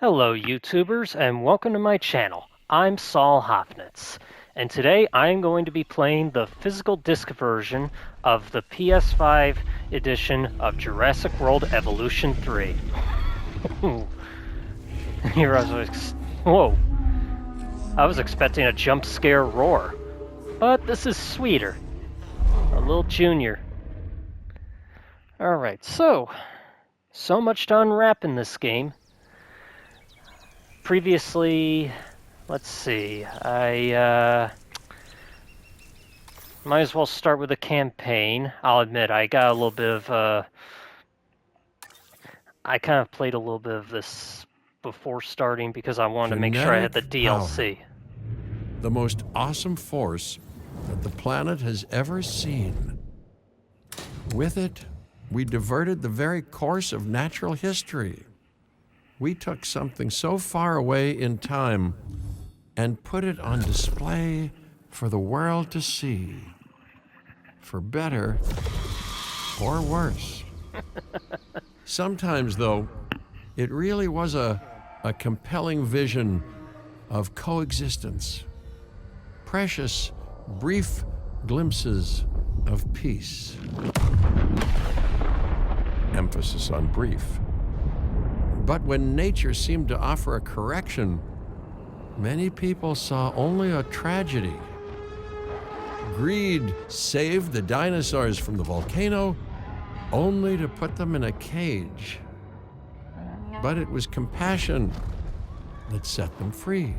Hello YouTubers and welcome to my channel. I'm Saul Hopnitz, and today I'm going to be playing the physical disc version of the PS5 edition of Jurassic World Evolution 3. Whoa. I was expecting a jump scare roar, but this is sweeter. A little junior. Alright, so much to unwrap in this game. Previously, let's see, I might as well start with a campaign. I'll admit, I got a little bit of, I kind of played a little bit of this before starting because I wanted to make sure I had the DLC. Power. The most awesome force that the planet has ever seen. With it, we diverted the very course of natural history. We took something so far away in time and put it on display for the world to see. For better or worse. Sometimes, though, it really was a compelling vision of coexistence. Precious, brief glimpses of peace. Emphasis on brief. But when nature seemed to offer a correction, many people saw only a tragedy. Greed saved the dinosaurs from the volcano, only to put them in a cage. But it was compassion that set them free.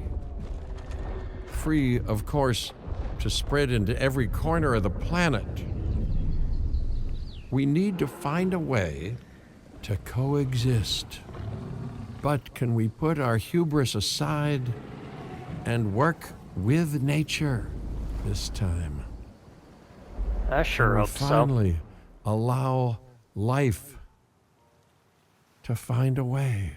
Free, of course, to spread into every corner of the planet. We need to find a way to coexist. But can we put our hubris aside and work with nature this time? I sure hope so. Finally allow life to find a way.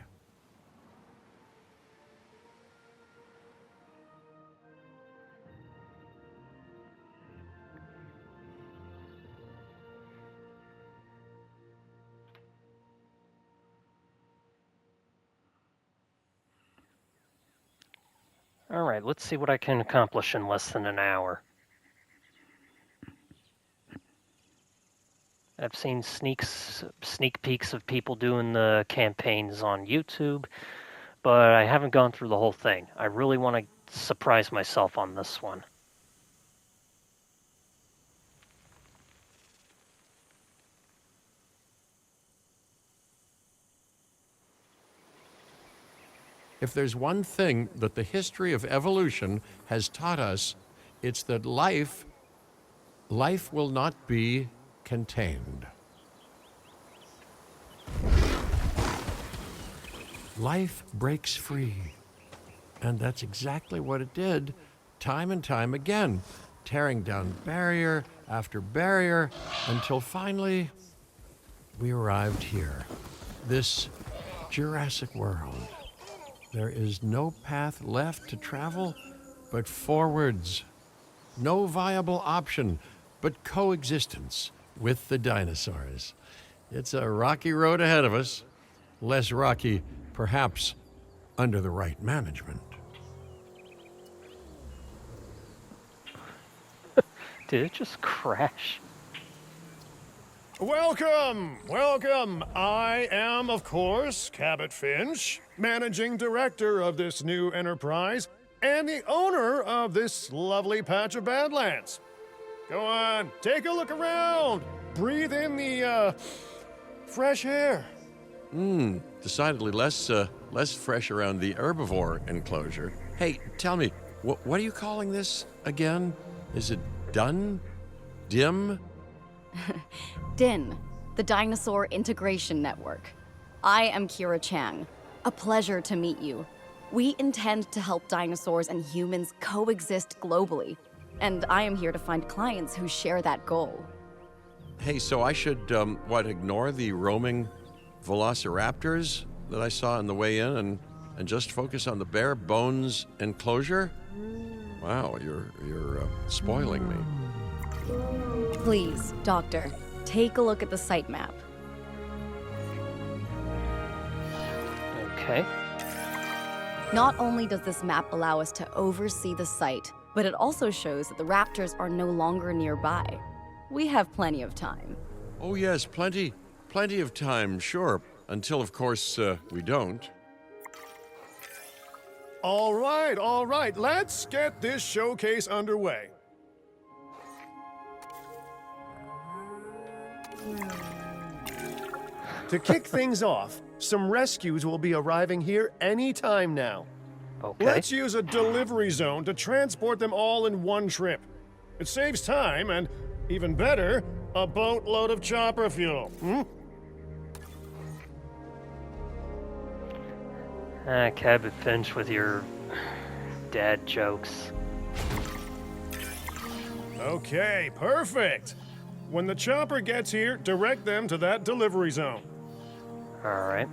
Alright, let's see what I can accomplish in less than an hour. I've seen sneak peeks of people doing the campaigns on YouTube, but I haven't gone through the whole thing. I really want to surprise myself on this one. If there's one thing that the history of evolution has taught us, it's that life will not be contained. Life breaks free. And that's exactly what it did, time and time again, tearing down barrier after barrier, until finally we arrived here, this Jurassic World. There is no path left to travel but forwards. No viable option but coexistence with the dinosaurs. It's a rocky road ahead of us. Less rocky, perhaps, under the right management. Did it just crash? Welcome, welcome. I am, of course, Cabot Finch, managing director of this new enterprise and the owner of this lovely patch of Badlands. Go on, take a look around. Breathe in the, fresh air. Decidedly less fresh around the herbivore enclosure. Hey, tell me, what are you calling this again? Is it done? Dim? DIN, the Dinosaur Integration Network. I am Kira Chang. A pleasure to meet you. We intend to help dinosaurs and humans coexist globally, and I am here to find clients who share that goal. Hey, so I should, ignore the roaming velociraptors that I saw on the way in and just focus on the bare bones enclosure? Wow, you're spoiling me. Please, Doctor, take a look at the site map. Okay. Not only does this map allow us to oversee the site, but it also shows that the raptors are no longer nearby. We have plenty of time. Oh, yes, plenty of time, sure. Until, of course, we don't. All right, let's get this showcase underway. To kick things off, some rescues will be arriving here any time now. Okay. Let's use a delivery zone to transport them all in one trip. It saves time and, even better, a boatload of chopper fuel. Cabot Finch with your dad jokes. Okay, perfect. When the chopper gets here, direct them to that delivery zone. All right.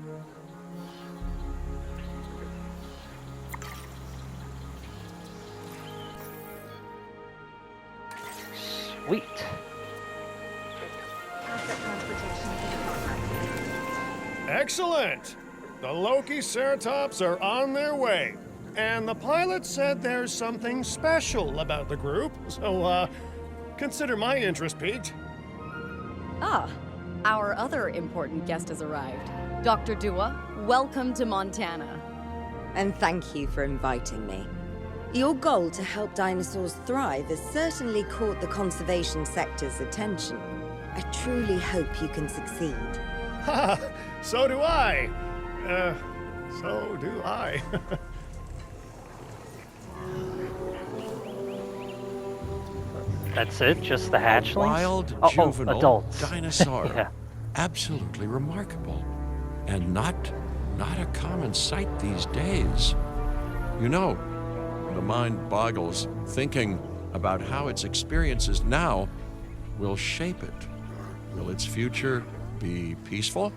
Sweet. Excellent! The Loki Ceratops are on their way. And the pilot said there's something special about the group, so, consider my interest piqued. Ah, our other important guest has arrived. Dr. Dua, welcome to Montana. And thank you for inviting me. Your goal to help dinosaurs thrive has certainly caught the conservation sector's attention. I truly hope you can succeed. Ha! So do I. So do I. That's it? Just the hatchlings? Wild, oh, juvenile adults. dinosaur. Yeah. Absolutely remarkable. And not a common sight these days. You know, the mind boggles thinking about how its experiences now will shape it. Will its future be peaceful?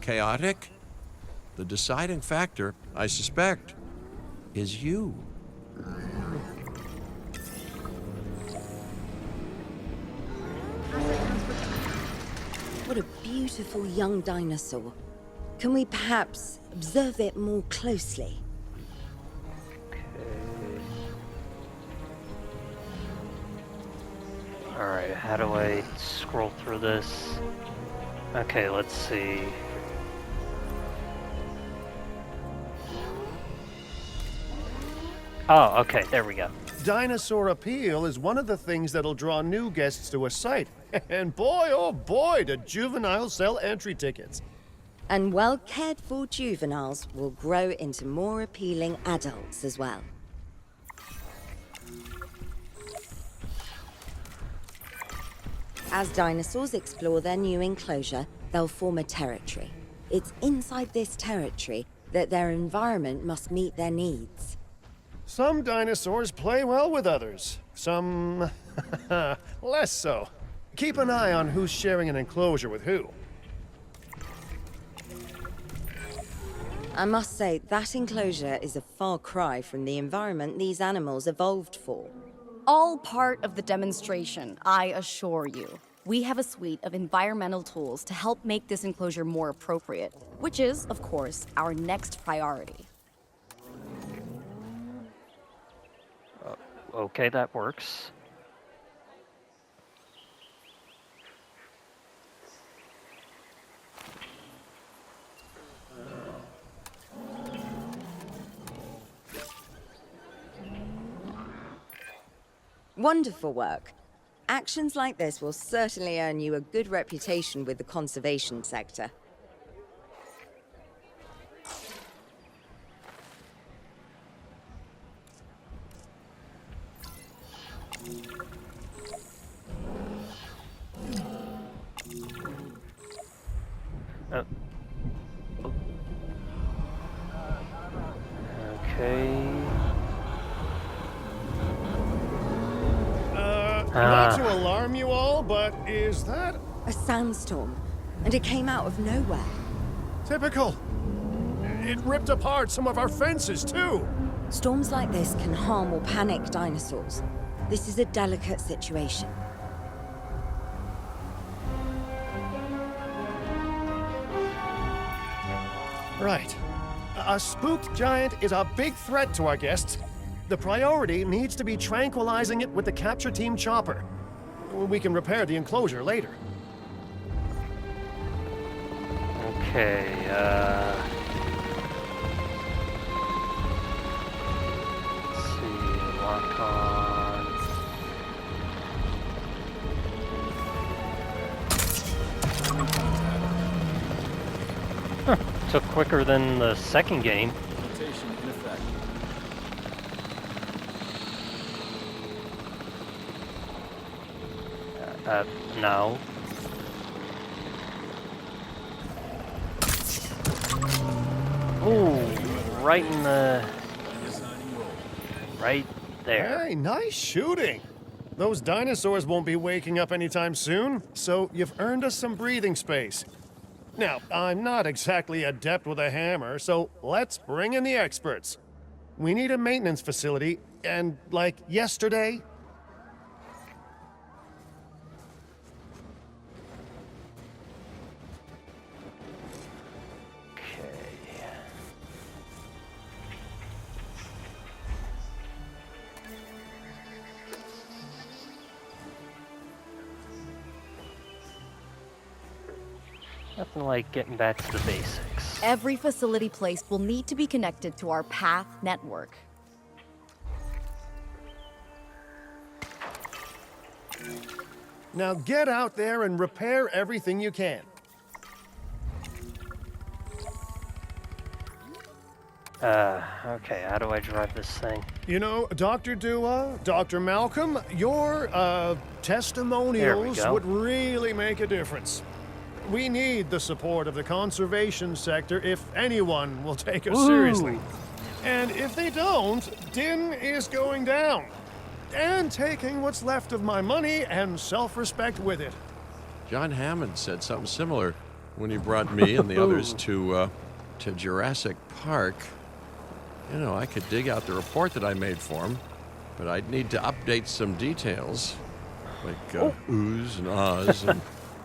Chaotic? The deciding factor, I suspect, is you. What a beautiful young dinosaur. Can we perhaps observe it more closely? Alright, how do I scroll through this? Okay, let's see. Oh, okay, there we go. Dinosaur appeal is one of the things that'll draw new guests to a site. And boy, oh boy, do juveniles sell entry tickets. And well-cared-for juveniles will grow into more appealing adults as well. As dinosaurs explore their new enclosure, they'll form a territory. It's inside this territory that their environment must meet their needs. Some dinosaurs play well with others. Some less so. Keep an eye on who's sharing an enclosure with who. I must say, that enclosure is a far cry from the environment these animals evolved for. All part of the demonstration, I assure you. We have a suite of environmental tools to help make this enclosure more appropriate, which is, of course, our next priority. Okay, that works. Wonderful work. Actions like this will certainly earn you a good reputation with the conservation sector. Okay. Not to alarm you all, but is that A sandstorm, and it came out of nowhere. typical? It ripped apart some of our fences, too. Storms like this can harm or panic dinosaurs. This is a delicate situation. Right. A spooked giant is a big threat to our guests. The priority needs to be tranquilizing it with the capture team chopper. We can repair the enclosure later. Okay, let's see, lock on. Huh, took quicker than the second game. Limitation in effect. No. Ooh, right in the... right there. Hey, nice shooting. Those dinosaurs won't be waking up anytime soon, so you've earned us some breathing space. Now, I'm not exactly adept with a hammer, so let's bring in the experts. We need a maintenance facility, and like yesterday. Okay. Nothing like getting back to the basics. Every facility placed will need to be connected to our path network. Now get out there and repair everything you can. Okay, how do I drive this thing? You know, Dr. Dua, Dr. Malcolm, your testimonials go. would really make a difference. We need the support of the conservation sector if anyone will take us seriously. And if they don't, Din is going down. And taking what's left of my money and self-respect with it. John Hammond said something similar when he brought me and the others to Jurassic Park. You know, I could dig out the report that I made for him, but I'd need to update some details, like oohs and ahs and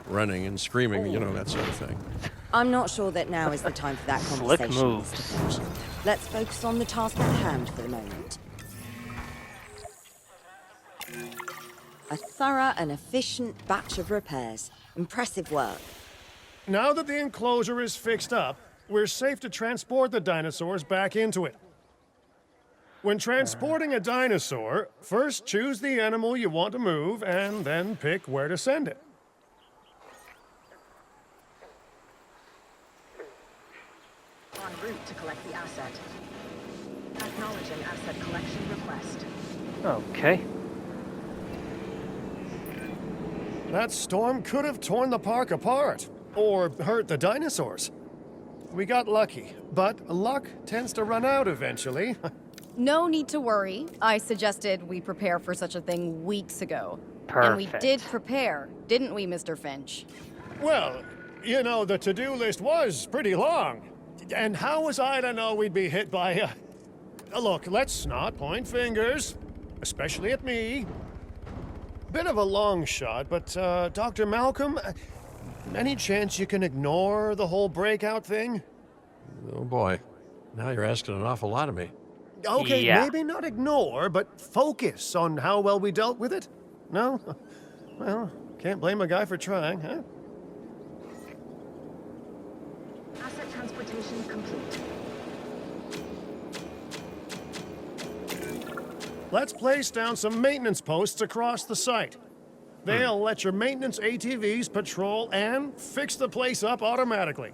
running and screaming, you know, that sort of thing. I'm not sure that now is the time for that Slick conversation, moves. Mr. Finch. Let's focus on the task at hand for the moment. A thorough and efficient batch of repairs. Impressive work. Now that the enclosure is fixed up, we're safe to transport the dinosaurs back into it. When transporting a dinosaur, first choose the animal you want to move and then pick where to send it. En route to collect the asset. Acknowledging asset collection request. Okay. That storm could have torn the park apart, or hurt the dinosaurs. We got lucky, but luck tends to run out eventually. No need to worry. I suggested we prepare for such a thing weeks ago. Perfect. And we did prepare, didn't we, Mr. Finch? Well, you know, the to-do list was pretty long. And how was I to know we'd be hit by a... Look, let's not point fingers, especially at me. Bit of a long shot, but, Dr. Malcolm, any chance you can ignore the whole breakout thing? Oh boy, now you're asking an awful lot of me. Okay, Yeah. maybe not ignore, but focus on how well we dealt with it? No? Well, can't blame a guy for trying, huh? Asset transportation complete. Let's place down some maintenance posts across the site. They'll let your maintenance ATVs patrol and fix the place up automatically.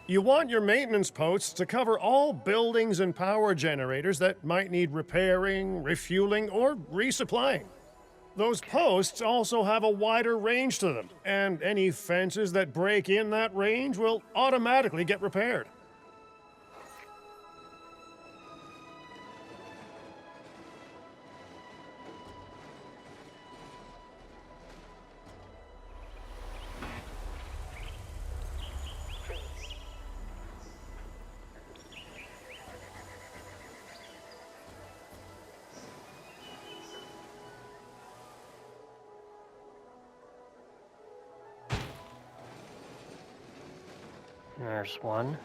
You want your maintenance posts to cover all buildings and power generators that might need repairing, refueling, or resupplying. Those posts also have a wider range to them, and any fences that break in that range will automatically get repaired. There's one.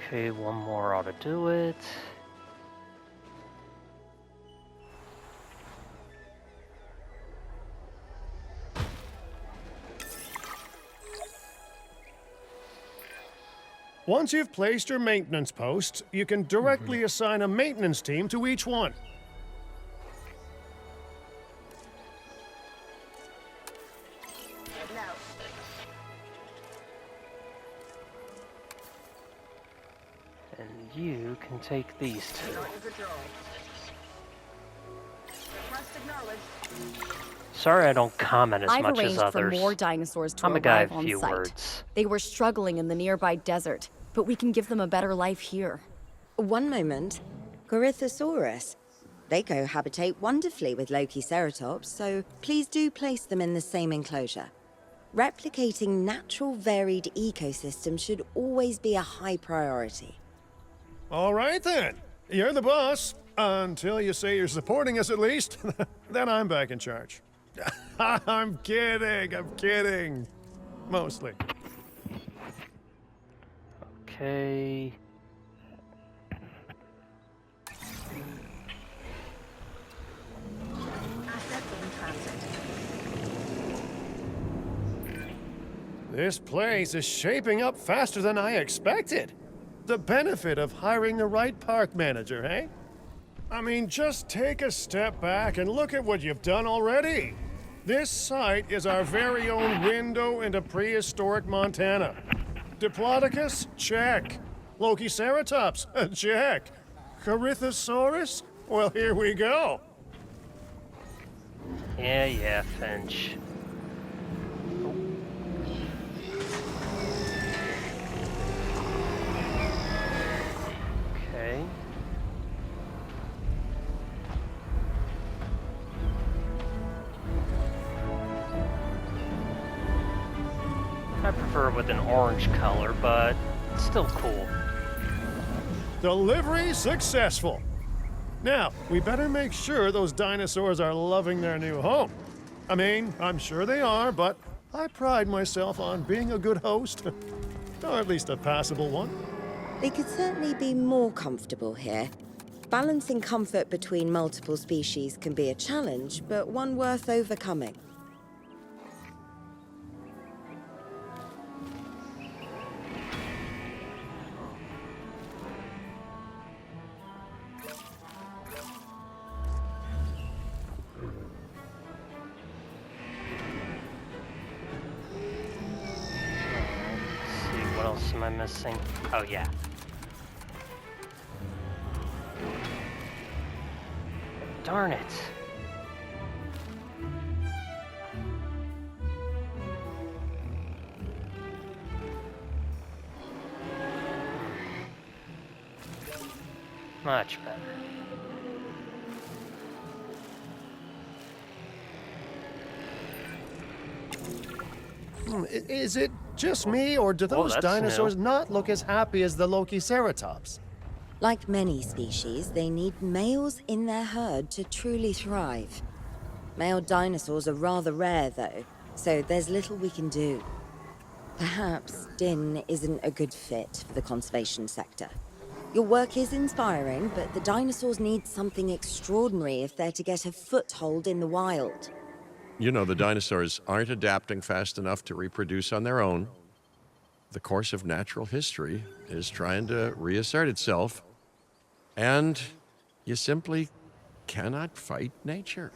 Okay, one more ought to do it. Once you've placed your maintenance posts, you can directly assign a maintenance team to each one. Now, And you can take these two. starting patrol. Request acknowledged. Sorry I don't comment as I've much as arranged for others. more dinosaurs to I'm a guy arrive of on few site. words. They were struggling in the nearby desert, but we can give them a better life here. One moment. Corythosaurus. They cohabitate wonderfully with Lokiceratops, so please do place them in the same enclosure. Replicating natural varied ecosystems should always be a high priority. All right then. You're the boss. Until you say you're supporting us at least. Then I'm back in charge. I'm kidding. Mostly. Okay. Asset in transit. This place is shaping up faster than I expected. The benefit of hiring the right park manager, eh? I mean, just take a step back and look at what you've done already. This site is our very own window into prehistoric Montana. Diplodocus? Check. Lokiceratops? Check. Corythosaurus? Well, here we go. Yeah, Finch. Okay. I prefer it with an orange color, but it's still cool. Delivery successful. Now, we better make sure those dinosaurs are loving their new home. I mean, I'm sure they are, but I pride myself on being a good host. Or at least a passable one. They could certainly be more comfortable here. Balancing comfort between multiple species can be a challenge, but one worth overcoming. Let's see, what else am I missing? Oh, yeah. Darn it. Much better. Is it just me, or do those that's dinosaurs new. not look as happy as the Lokiceratops? Like many species, they need males in their herd to truly thrive. Male dinosaurs are rather rare, though, so there's little we can do. Perhaps Din isn't a good fit for the conservation sector. Your work is inspiring, but the dinosaurs need something extraordinary if they're to get a foothold in the wild. You know, the dinosaurs aren't adapting fast enough to reproduce on their own. The course of natural history is trying to reassert itself. And you simply cannot fight nature.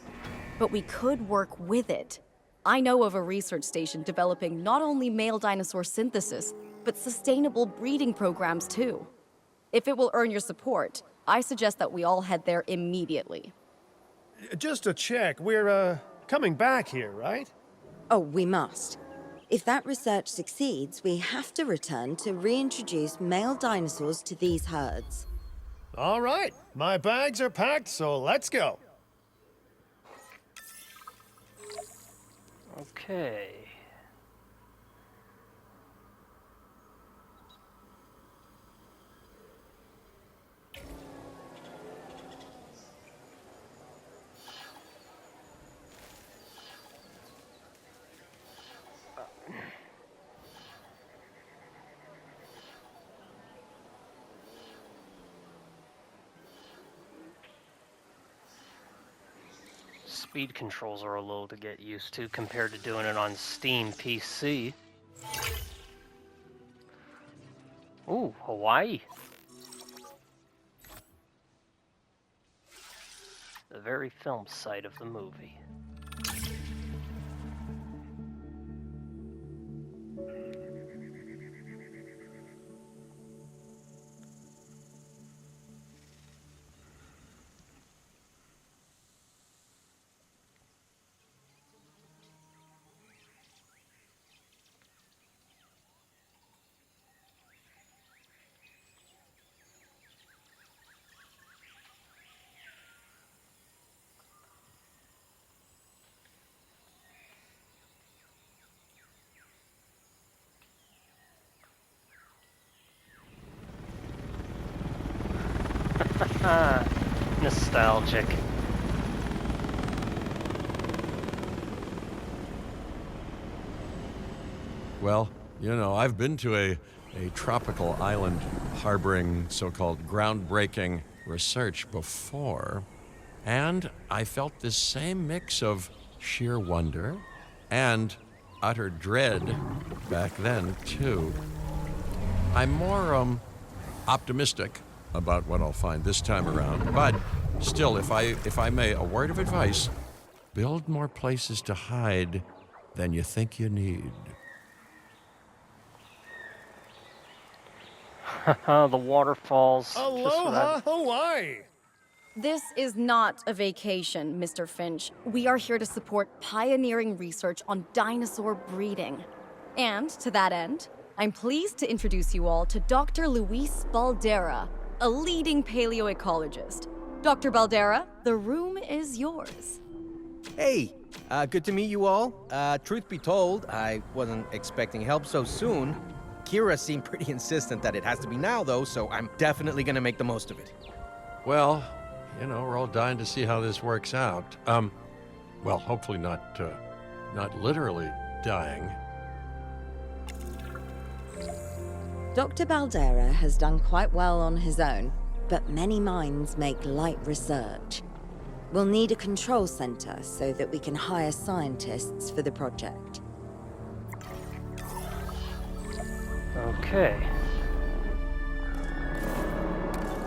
But we could work with it. I know of a research station developing not only male dinosaur synthesis, but sustainable breeding programs too. If it will earn your support, I suggest that we all head there immediately. Just to check, we're, coming back here, right? Oh, we must. If that research succeeds, we have to return to reintroduce male dinosaurs to these herds. All right, my bags are packed, so let's go. Okay. speed controls are a little to get used to compared to doing it on Steam PC. Ooh, Hawaii. The very film site of the movie. Nostalgic. Well, you know, I've been to a tropical island harboring so-called groundbreaking research before, and I felt this same mix of sheer wonder and utter dread back then, too. I'm more optimistic about what I'll find this time around, but still, if I may, a word of advice: build more places to hide than you think you need. The waterfalls. Just what Aloha, Hawaii! This is not a vacation, Mr. Finch. We are here to support pioneering research on dinosaur breeding. And to that end, I'm pleased to introduce you all to Dr. Luis Baldera, a leading paleoecologist. Dr. Baldera, the room is yours. Hey, good to meet you all. Truth be told, I wasn't expecting help so soon. Kira seemed pretty insistent that it has to be now, though, so I'm definitely gonna make the most of it. Well, you know, we're all dying to see how this works out. Well, hopefully not literally dying. Dr. Baldera has done quite well on his own, but many minds make light research. We'll need a control center so that we can hire scientists for the project. Okay.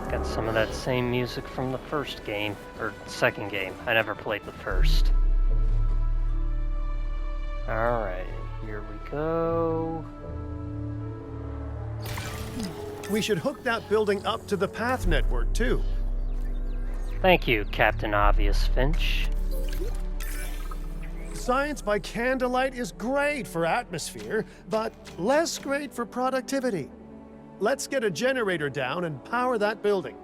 Got some of that same music from the first game, or second game. I never played the first. Alright, here we go. We should hook that building up to the path network, too. Thank you, Captain Obvious Finch. Science by candlelight is great for atmosphere, but less great for productivity. Let's get a generator down and power that building.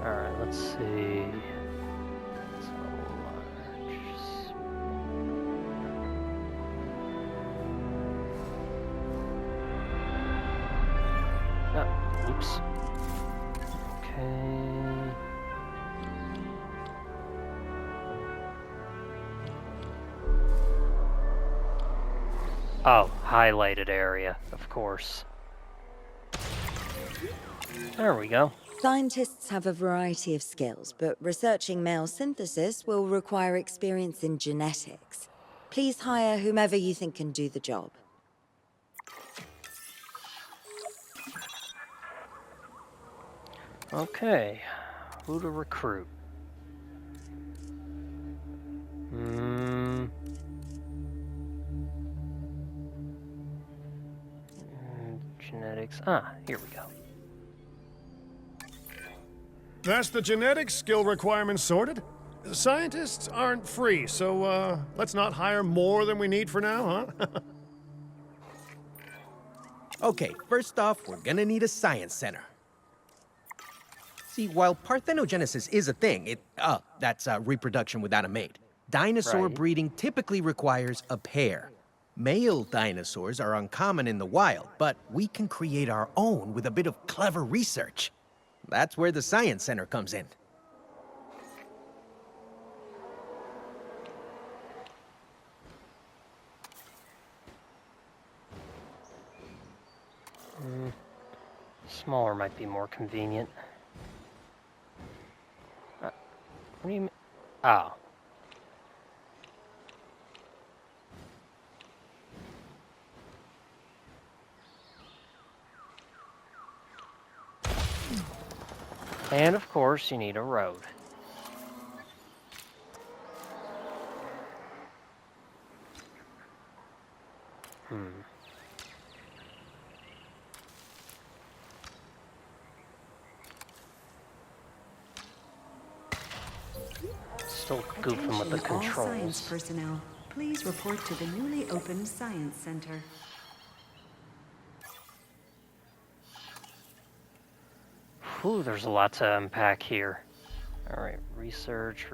Alright, let's see. It's a large... Oh, oops. Okay. Oh, highlighted area, of course. There we go. Scientists have a variety of skills, but researching male synthesis will require experience in genetics. Please hire whomever you think can do the job. Okay, who to recruit? Genetics. Ah, here we go. That's the genetic skill requirements sorted. Scientists aren't free, so let's not hire more than we need for now, huh? Okay, first off, we're gonna need a science center. See, while parthenogenesis is a thing, that's reproduction without a mate. Dinosaur Right. breeding typically requires a pair. Male dinosaurs are uncommon in the wild, but we can create our own with a bit of clever research. That's where the science center comes in. Smaller might be more convenient. What do you mean? Oh. And of course, you need a road. Still goofing with the Attention all science controls. personnel. Please report to the newly opened Science Center. Whew, there's a lot to unpack here. Alright, research.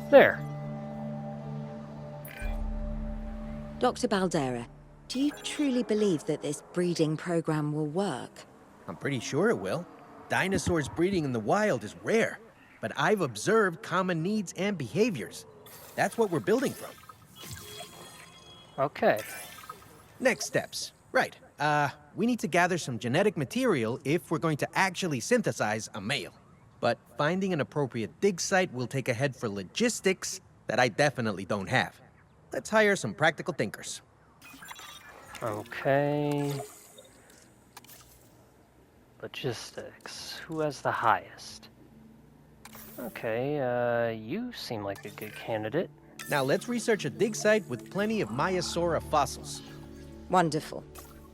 There. Dr. Baldera, do you truly believe that this breeding program will work? I'm pretty sure it will. Dinosaurs breeding in the wild is rare, but I've observed common needs and behaviors. That's what we're building from. Okay. Next steps. Right. We need to gather some genetic material if we're going to actually synthesize a male. But finding an appropriate dig site will take a head for logistics that I definitely don't have. Let's hire some practical thinkers. Okay. Logistics. Who has the highest? Okay, you seem like a good candidate. Now let's research a dig site with plenty of Maiasaura fossils. Wonderful.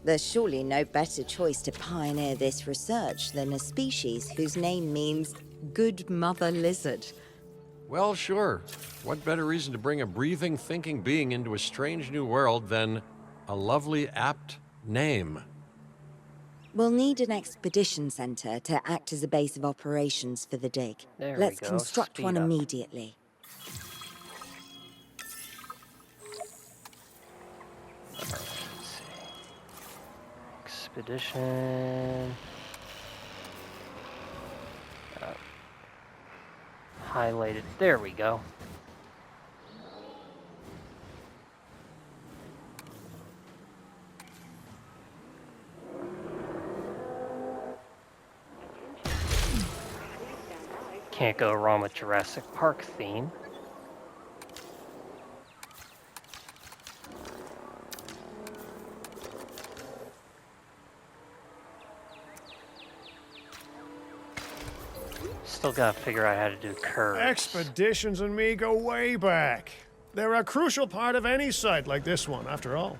There's surely no better choice to pioneer this research than a species whose name means good mother lizard. Well, sure. What better reason to bring a breathing, thinking being into a strange new world than a lovely, apt name? We'll need an expedition center to act as a base of operations for the dig. There Let's we go. construct Speed one up. immediately. Let's see. Expedition. Highlighted. There we go. Can't go wrong with Jurassic Park theme. Still gotta figure out how to do curves. Expeditions and me go way back. They're a crucial part of any site like this one, after all.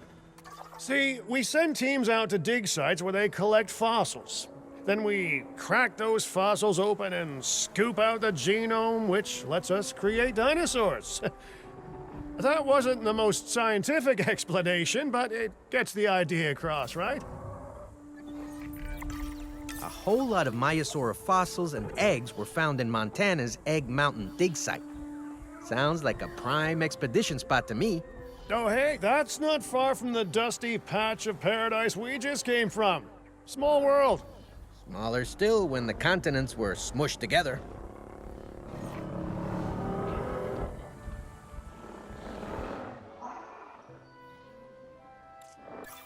See, we send teams out to dig sites where they collect fossils. Then we crack those fossils open and scoop out the genome, which lets us create dinosaurs. That wasn't the most scientific explanation, but it gets the idea across, right? A whole lot of Maiasaura fossils and eggs were found in Montana's Egg Mountain dig site. Sounds like a prime expedition spot to me. Oh, hey, that's not far from the dusty patch of paradise we just came from. Small world. Smaller still when the continents were smushed together.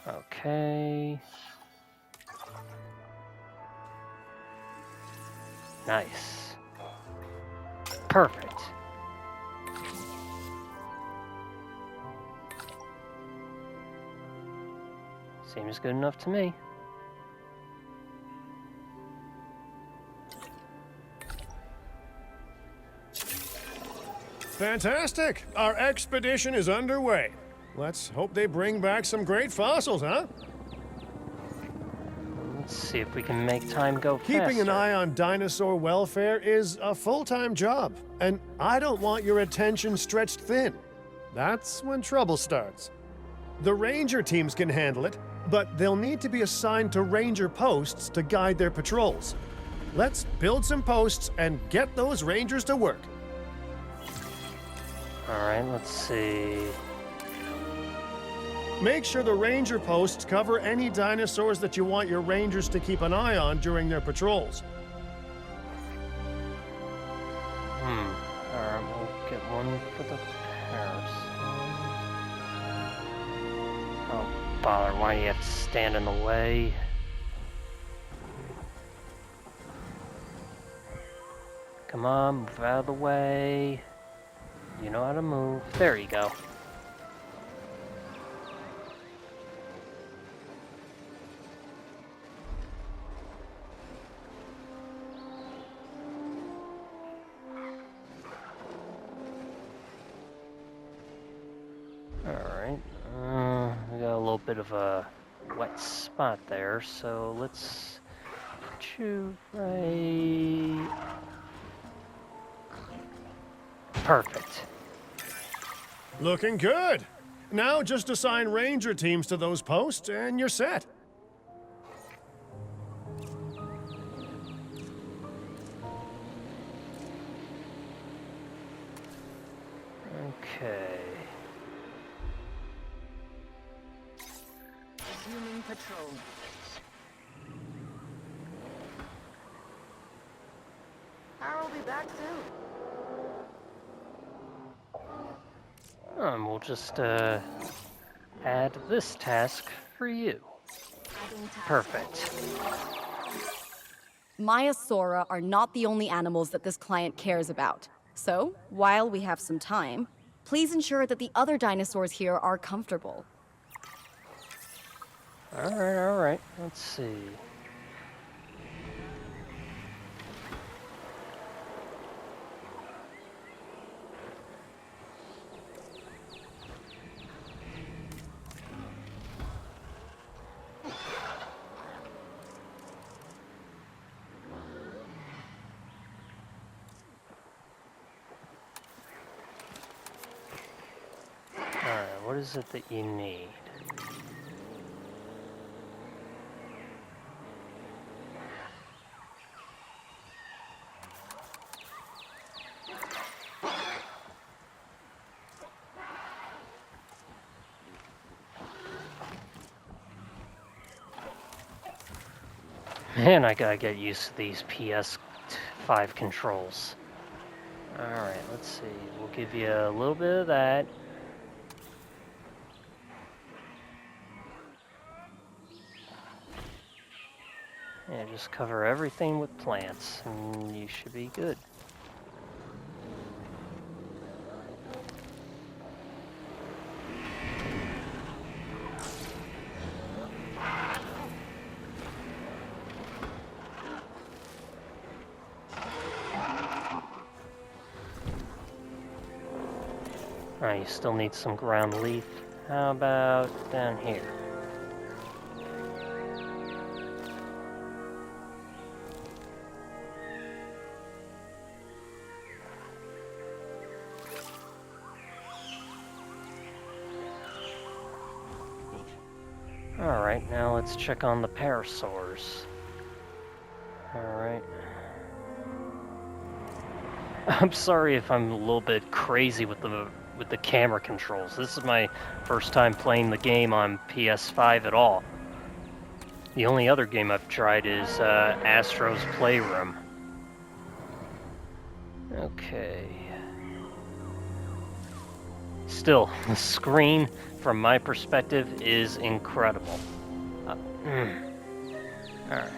Okay. Nice. Perfect. Seems good enough to me. Fantastic! Our expedition is underway. Let's hope they bring back some great fossils, huh? Let's see if we can make time go faster. Keeping an eye on dinosaur welfare is a full-time job, and I don't want your attention stretched thin. That's when trouble starts. The ranger teams can handle it, but they'll need to be assigned to ranger posts to guide their patrols. Let's build some posts and get those rangers to work. Alright, let's see. Make sure the ranger posts cover any dinosaurs that you want your rangers to keep an eye on during their patrols. Alright, we'll get one for the parasols. Oh, bother, why do you have to stand in the way? Come on, move out of the way. You know how to move. There you go. Alright, we got a little bit of a wet spot there, so let's put you right... Perfect. Looking good. Now just assign ranger teams to those posts and you're set. Okay. Resuming patrol. I'll be back soon. We'll just add this task for you. Perfect. Maiasaura are not the only animals that this client cares about. So, while we have some time, please ensure that the other dinosaurs here are comfortable. Alright, let's see. Alright, what is it that you need? Man, I gotta get used to these PS5 controls. Alright, let's see. We'll give you a little bit of that. Yeah, just cover everything with plants, and you should be good. Alright, you still need some ground leaf. How about down here? Alright, now let's check on the parasaurs. Alright. I'm sorry if I'm a little bit crazy with the camera controls. This is my first time playing the game on PS5 at all. The only other game I've tried is Astro's Playroom. Okay. Still, the screen, from my perspective, is incredible. Alright.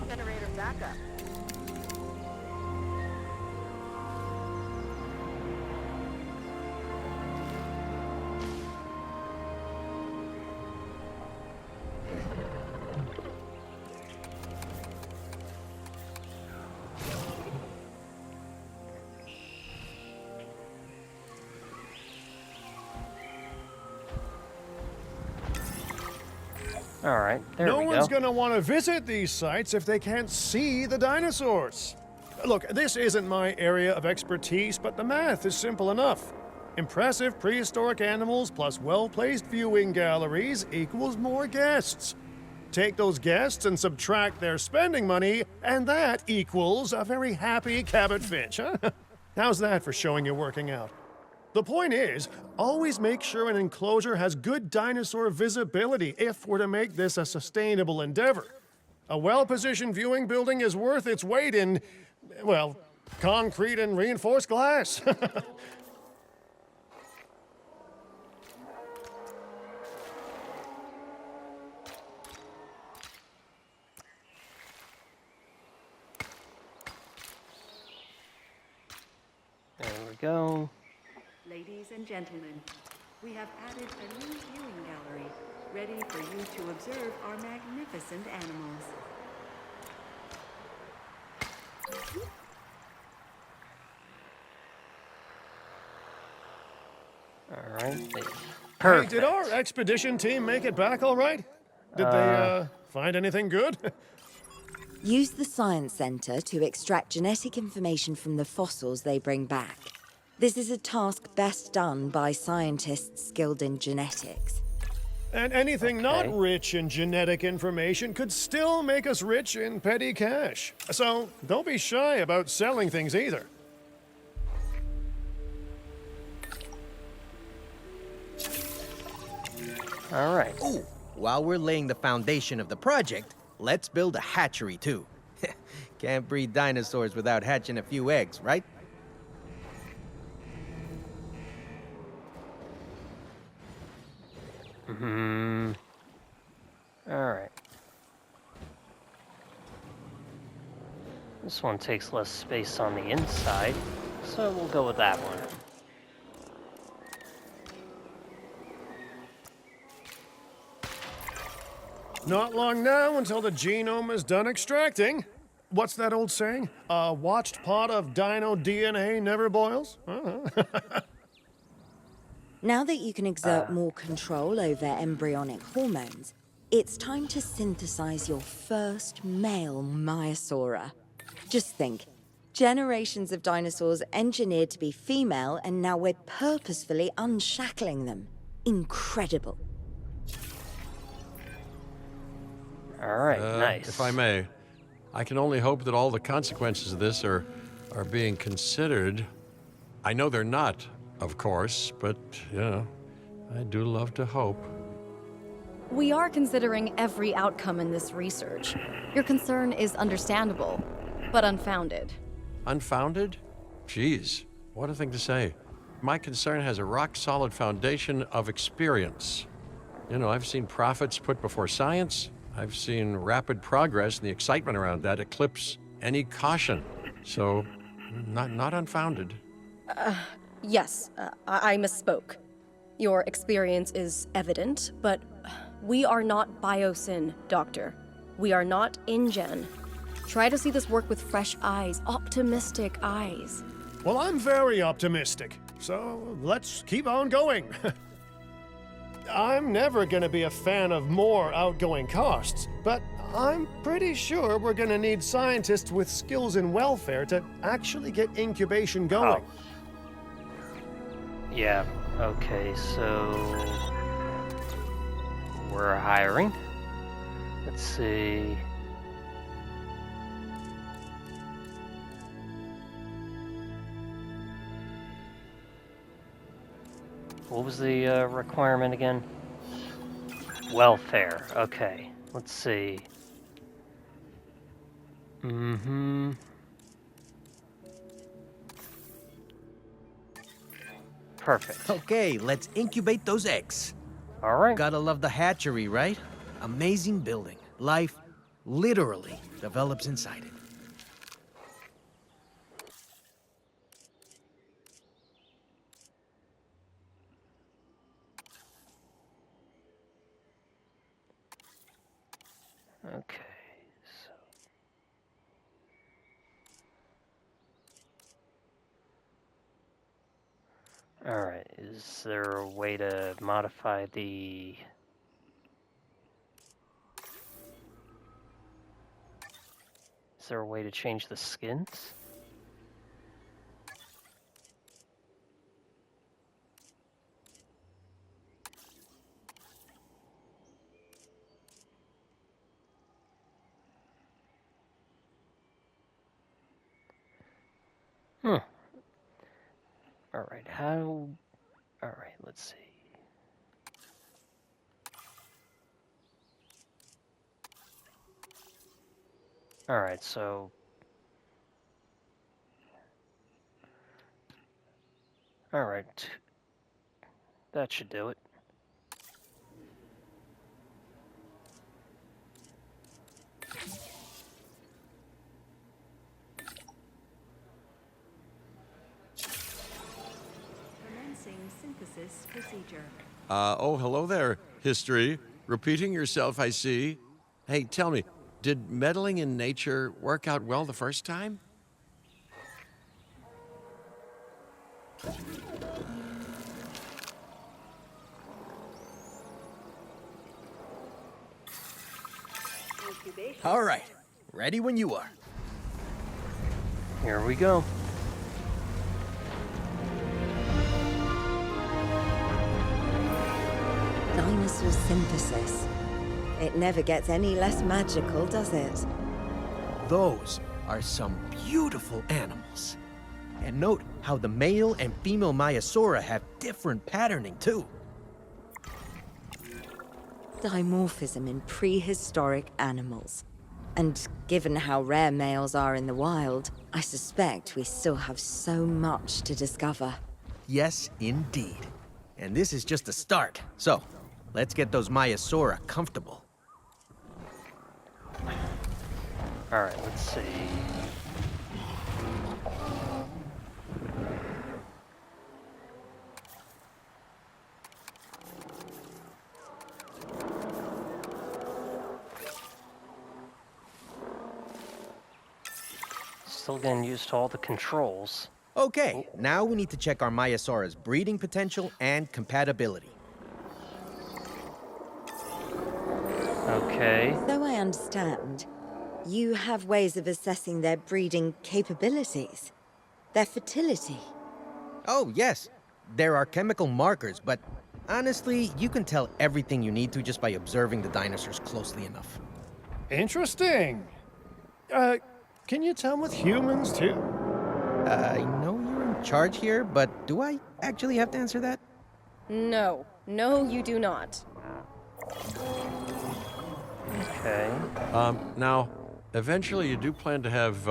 Generator backup. Alright, there No we go. one's gonna want to visit these sites if they can't see the dinosaurs. Look, this isn't my area of expertise, but the math is simple enough. Impressive prehistoric animals plus well-placed viewing galleries equals more guests. Take those guests and subtract their spending money, and that equals a very happy Cabot Finch, huh? How's that for showing you're working out? The point is, always make sure an enclosure has good dinosaur visibility if we're to make this a sustainable endeavor. A well-positioned viewing building is worth its weight in, well, concrete and reinforced glass. There we go. Ladies and gentlemen, we have added a new viewing gallery, ready for you to observe our magnificent animals. All right. Hey, Perfect. did our expedition team make it back all right? Did they find anything good? Use the Science Center to extract genetic information from the fossils they bring back. This is a task best done by scientists skilled in genetics. And anything not rich in genetic information could still make us rich in petty cash. So don't be shy about selling things either. All right. Ooh, while we're laying the foundation of the project, let's build a hatchery too. Can't breed dinosaurs without hatching a few eggs, right? All right. This one takes less space on the inside, so we'll go with that one. Not long now until the genome is done extracting. What's that old saying? A watched pot of dino DNA never boils? Now that you can exert more control over embryonic hormones, it's time to synthesize your first male Maiasaura. Just think, generations of dinosaurs engineered to be female, and now we're purposefully unshackling them. Incredible. All right, nice. If I may, I can only hope that all the consequences of this are being considered. I know they're not, of course, but, you know, I do love to hope. We are considering every outcome in this research. Your concern is understandable, but unfounded. Unfounded? Geez, what a thing to say. My concern has a rock-solid foundation of experience. You know, I've seen profits put before science. I've seen rapid progress, and the excitement around that eclipse any caution. So, not unfounded. Yes, I misspoke. Your experience is evident, but we are not Biosyn, Doctor. We are not InGen. Try to see this work with fresh eyes, optimistic eyes. Well, I'm very optimistic, so let's keep on going. I'm never going to be a fan of more outgoing costs, but I'm pretty sure we're going to need scientists with skills in welfare to actually get incubation going. Yeah, okay, so we're hiring. Let's see. What was the requirement again? Welfare, okay. Let's see. Perfect. Okay, let's incubate those eggs. All right. Gotta love the hatchery, right? Amazing building. Life literally develops inside it. Okay, so. All right, is there a way to modify the... Is there a way to change the skins? All right, how Alright, let's see. Alright, so... Alright. That should do it. Commencing synthesis procedure. Oh, hello there, history. Repeating yourself, I see. Hey, tell me, did meddling in nature work out well the first time? Incubation. All right, ready when you are. Here we go. Dinosaur synthesis. It never gets any less magical, does it? Those are some beautiful animals. And note how the male and female Maiasaura have different patterning too. Dimorphism in prehistoric animals. And given how rare males are in the wild, I suspect we still have so much to discover. Yes, indeed. And this is just a start. So, let's get those Maiasaura comfortable. Alright, let's see. Still getting used to all the controls. Okay, now we need to check our Maiasaura's breeding potential and compatibility. Okay. So I understand, you have ways of assessing their breeding capabilities, their fertility. Oh, yes. There are chemical markers, but honestly, you can tell everything you need to just by observing the dinosaurs closely enough. Interesting. Can you tell with humans too? I know you're in charge here, but do I actually have to answer that? No. No, you do not. Okay. Now, eventually you do plan to have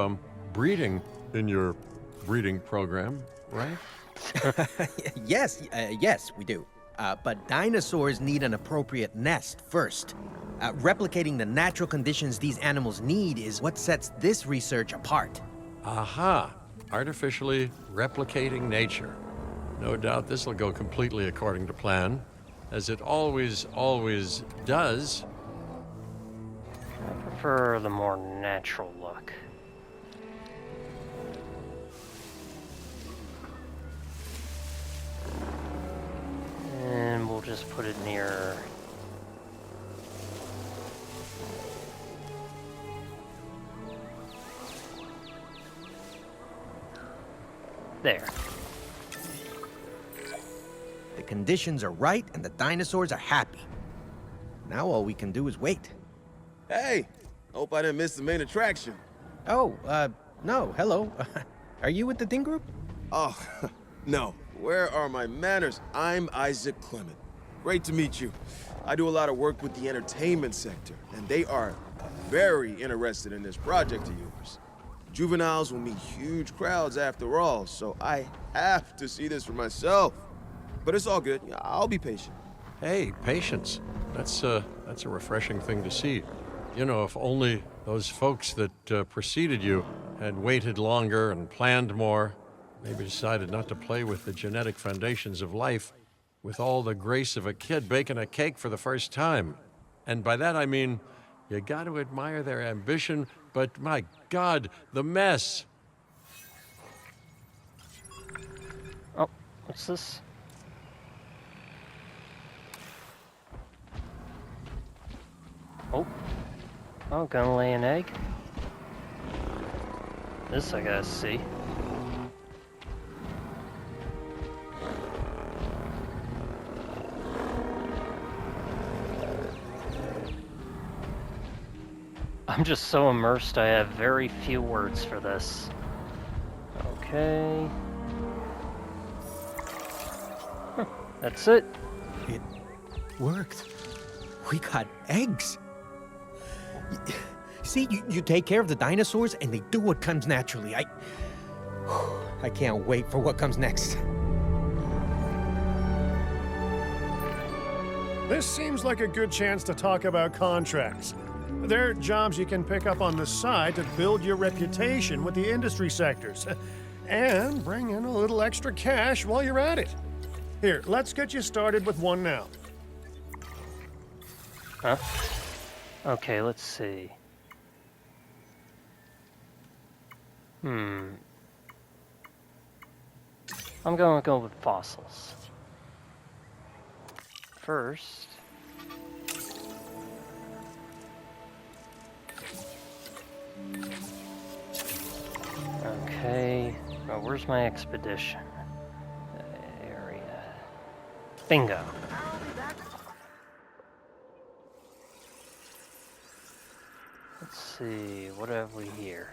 breeding in your breeding program, right? Yes, we do. But dinosaurs need an appropriate nest first. Replicating the natural conditions these animals need is what sets this research apart. Aha! Artificially replicating nature. No doubt this will go completely according to plan, as it always does. I prefer the more natural look. And we'll just put it near... there. The conditions are right and the dinosaurs are happy. Now all we can do is wait. Hey, hope I didn't miss the main attraction. Oh, no, hello. Are you with the Ding Group? Oh, no. Where are my manners? I'm Isaac Clement. Great to meet you. I do a lot of work with the entertainment sector, and they are very interested in this project of yours. Juveniles will meet huge crowds after all, so I have to see this for myself. But it's all good. I'll be patient. Hey, patience. That's a refreshing thing to see. You know, if only those folks that preceded you had waited longer and planned more, maybe decided not to play with the genetic foundations of life with all the grace of a kid baking a cake for the first time. And by that I mean, you got to admire their ambition, but my God, the mess. Oh, what's this? Oh, gonna lay an egg? This I gotta see. I'm just so immersed I have very few words for this. Okay. Huh. That's it. It worked. We got eggs. See, you take care of the dinosaurs and they do what comes naturally. I can't wait for what comes next. This seems like a good chance to talk about contracts. They're jobs you can pick up on the side to build your reputation with the industry sectors. And bring in a little extra cash while you're at it. Here, let's get you started with one now. Huh? Okay, let's see. I'm gonna go with fossils. First... Okay, oh, where's my expedition? Area. Bingo. Let's see, what have we here?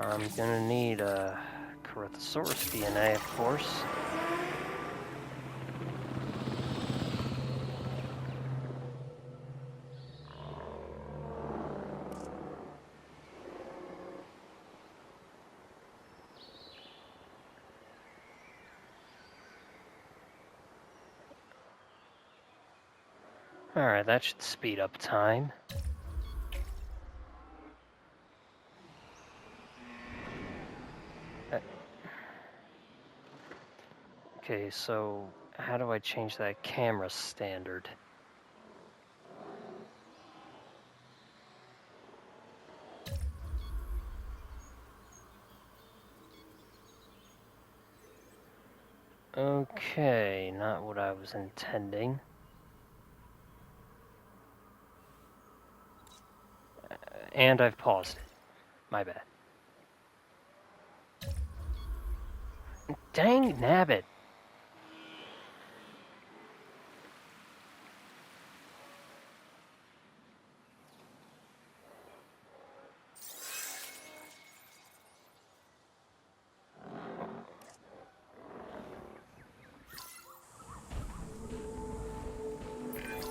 I'm gonna need a Corythosaurus DNA, of course. Alright, that should speed up time. Okay, so how do I change that camera standard? Okay, not what I was intending. And I've paused it. My bad. Dang nabbit.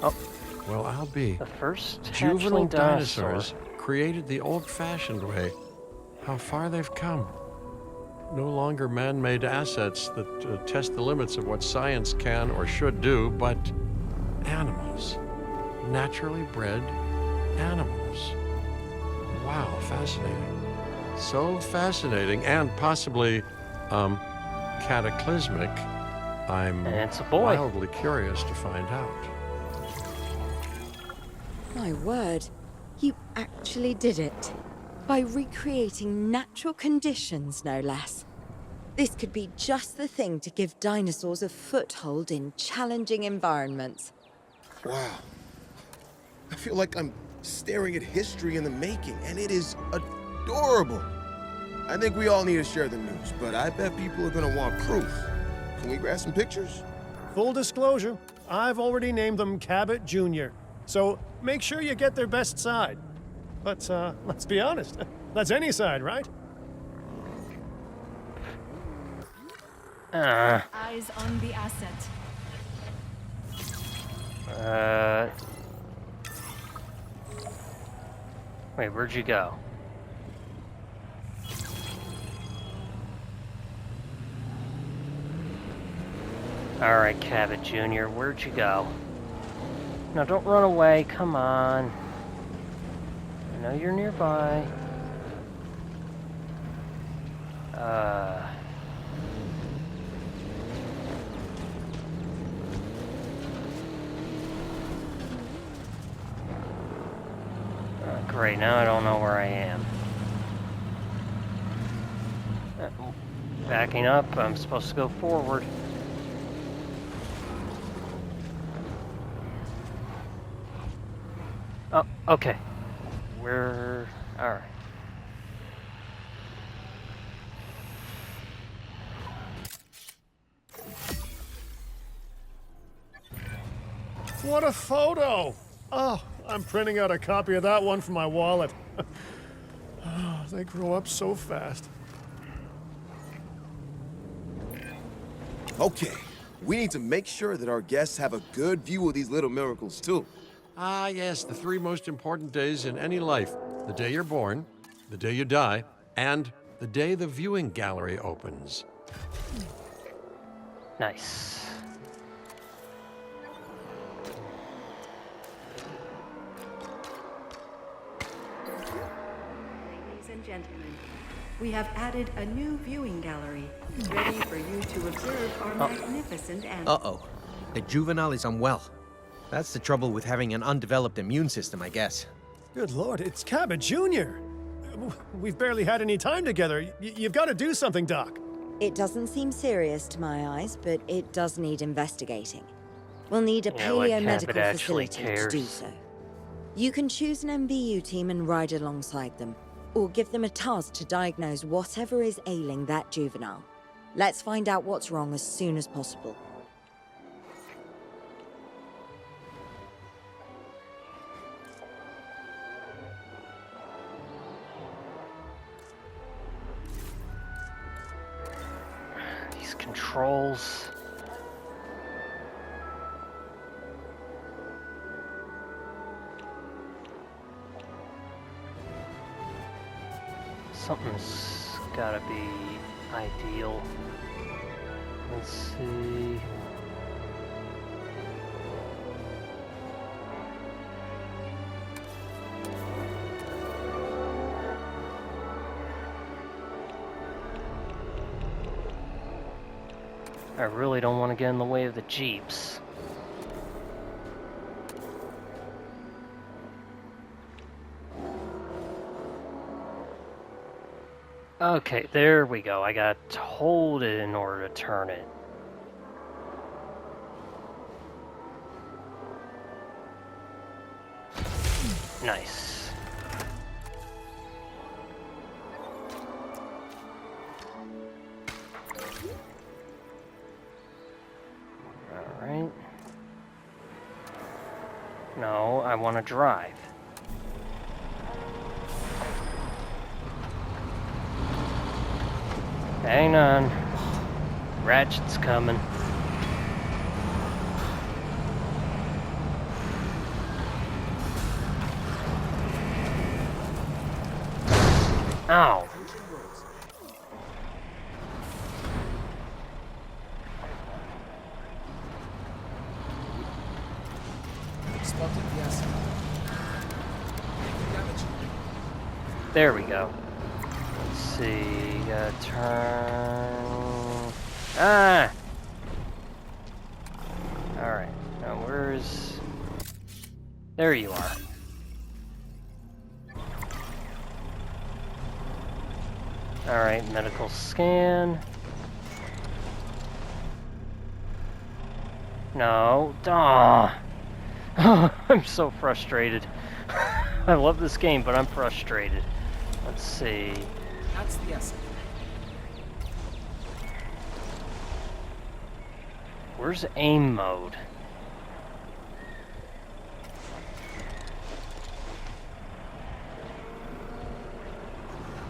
Oh. Well, I'll be. The first Juvenile hatchling dinosaur. dinosaurs created the old-fashioned way. How far they've come. No longer man-made assets that test the limits of what science can or should do, but animals. Naturally bred animals. Wow, fascinating. So fascinating and possibly, cataclysmic. I'm And it's a boy. wildly curious to find out. My word, you actually did it. By recreating natural conditions, no less. This could be just the thing to give dinosaurs a foothold in challenging environments. Wow. I feel like I'm staring at history in the making, and it is adorable. I think we all need to share the news, but I bet people are gonna want proof. Can we grab some pictures? Full disclosure, I've already named them Cabot Jr., so make sure you get their best side. But let's be honest, that's any side, right? Eyes on the asset. Wait, where'd you go? Alright, Cabot Jr., where'd you go? No, don't run away, come on. I know you're nearby. Great, now I don't know where I am. Backing up, I'm supposed to go forward. Oh, okay. We're... alright. What a photo! Oh, I'm printing out a copy of that one for my wallet. they grow up so fast. Okay, we need to make sure that our guests have a good view of these little miracles, too. Ah, yes, the three most important days in any life: the day you're born, the day you die, and the day the viewing gallery opens. Nice. Ladies and gentlemen, we have added a new viewing gallery, ready for you to observe our magnificent animals. Uh-oh. The juvenile is unwell. That's the trouble with having an undeveloped immune system, I guess. Good Lord, it's Cabot Jr. We've barely had any time together. You've got to do something, Doc. It doesn't seem serious to my eyes, but it does need investigating. We'll need a Yeah, like paleomedical Cabot actually facility to do cares. so. You can choose an MBU team and ride alongside them, or give them a task to diagnose whatever is ailing that juvenile. Let's find out what's wrong as soon as possible. These controls. Something's gotta be ideal. Let's see. I really don't want to get in the way of the Jeeps. Okay, there we go. I got to hold it in order to turn it. Nice. Alright. No, I want to drive. Hang on. Ratchet's coming. Ow. There we go. Let's see, gotta turn... Ah! Alright, now where's... There you are. Alright, medical scan. No. Aw. I'm so frustrated. I love this game, but I'm frustrated. Let's see. That's the essence. Where's aim mode?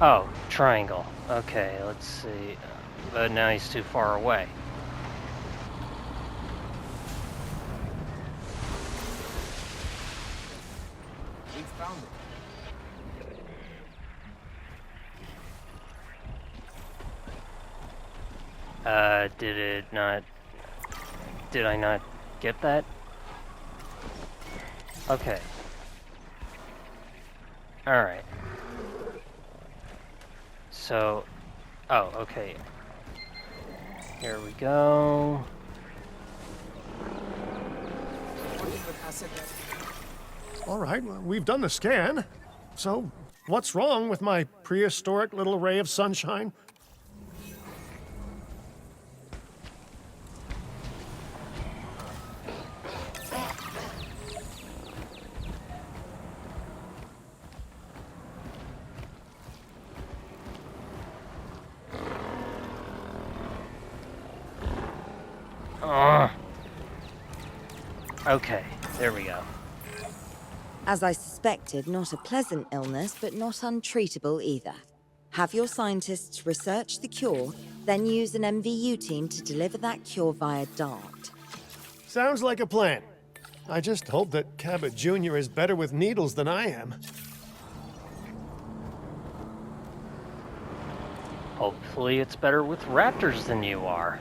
Oh, triangle. Okay, let's see. But now he's too far away. We found it. Did it not... Did I not get that? Okay. Alright. So... Oh, okay. Here we go. All right, well, we've done the scan. So, what's wrong with my prehistoric little ray of sunshine? Okay, there we go. As I suspected, not a pleasant illness, but not untreatable either. Have your scientists research the cure, then use an MVU team to deliver that cure via DART. Sounds like a plan. I just hope that Cabot Jr. is better with needles than I am. Hopefully it's better with raptors than you are.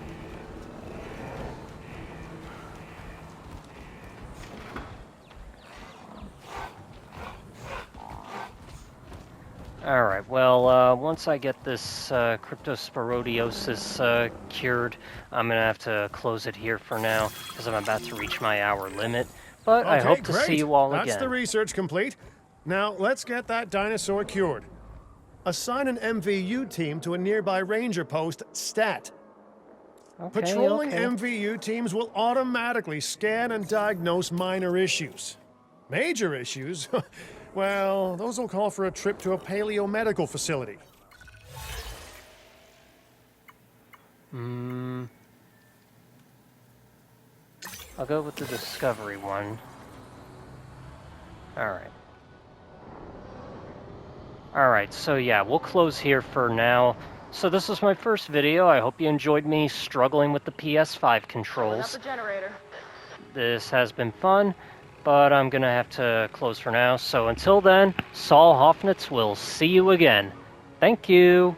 Alright, well, once I get this cryptosporidiosis cured, I'm gonna have to close it here for now, because I'm about to reach my hour limit. But Okay, I hope to great. see you all That's again. the research complete. Now, let's get that dinosaur cured. Assign an MVU team to a nearby ranger post, Stat. Okay, Patrolling okay. MVU teams will automatically scan and diagnose minor issues. Major issues? Well, those will call for a trip to a paleomedical facility. I'll go with the Discovery one. Alright. Alright, so yeah, we'll close here for now. So this was my first video. I hope you enjoyed me struggling with the PS5 controls. the generator. This has been fun, but I'm gonna have to close for now. So until then, Saul Hoffnitz will see you again. Thank you.